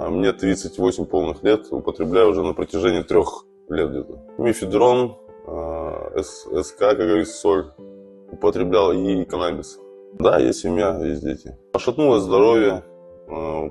Мне 38 полных лет, употребляю уже на протяжении 3 лет где-то. Мефедрон, СК, как говорится, соль, употреблял и каннабис. Да, есть семья, есть дети. Пошатнулось здоровье,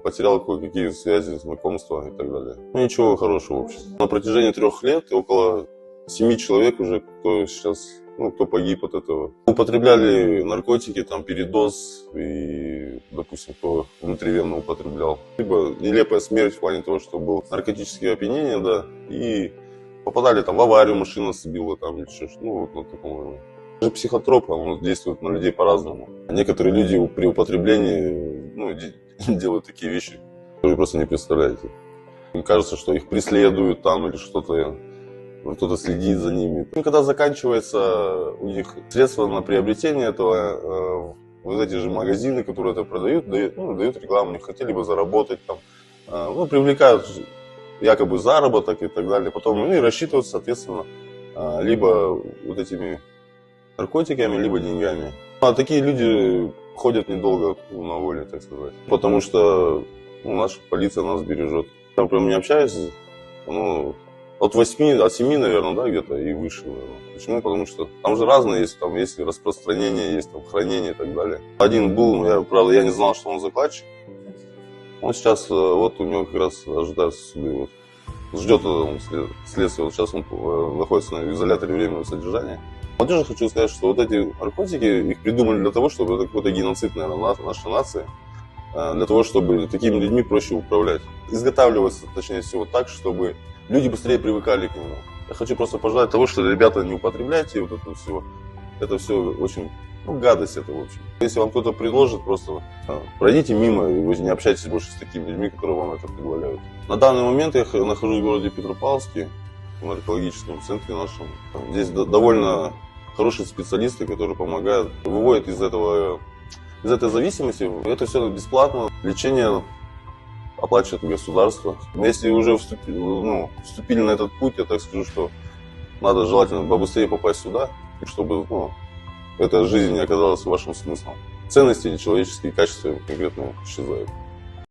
потерял кое-какие связи, знакомства и так далее. Ну, ничего хорошего, в общем. На протяжении 3 лет около 7 человек уже, кто сейчас, кто погиб от этого. Употребляли наркотики, там, передоз и, допустим, кто внутривенно употреблял. Либо нелепая смерть в плане того, что было наркотические опьянения, да, и попадали там в аварию, машина сбила там или что-то, вот на таком уровне. Даже психотроп, он действует на людей по-разному. Некоторые люди при употреблении, делают такие вещи, которые вы просто не представляете. Им кажется, что их преследуют там или что-то, кто-то следит за ними. Когда заканчивается у них средства на приобретение этого, вот эти же магазины, которые это продают, дают рекламу, не хотели бы заработать там, привлекают якобы заработок и так далее. Потом они рассчитывают, соответственно, либо вот этими наркотиками, либо деньгами. А такие люди ходят недолго на воле, так сказать. Потому что наша полиция нас бережет. Я прям не общаюсь, от 7, наверное, да, где-то и выше, наверное. Почему? Потому что там же разные есть, там есть распространение, есть там хранение и так далее. Один был, правда, я не знал, что он закладчик. Он сейчас, вот у него как раз ожидаются суды, ждет следствие. Вот сейчас он находится на изоляторе временного содержания. Молодежи хочу сказать, что вот эти наркотики, их придумали для того, чтобы это какой-то геноцид, наверное, нашей нации, для того, чтобы такими людьми проще управлять. Изготавливается, точнее всего, так, чтобы люди быстрее привыкали к нему. Я хочу просто пожелать того, что, ребята, не употребляйте вот это все. Это все очень, гадость это, в общем. Если вам кто-то предложит, просто пройдите мимо и вы не общайтесь больше с такими людьми, которые вам это предлагают. На данный момент я нахожусь в городе Петропавловске, в наркологическом центре нашем. Здесь довольно хорошие специалисты, которые помогают, выводят из этой зависимости. Это все бесплатно. Лечение оплачивает государство. Если уже вступили на этот путь, я так скажу, что надо желательно побыстрее попасть сюда, чтобы эта жизнь не оказалась вашим смыслом. Ценности или человеческие качества конкретно исчезают.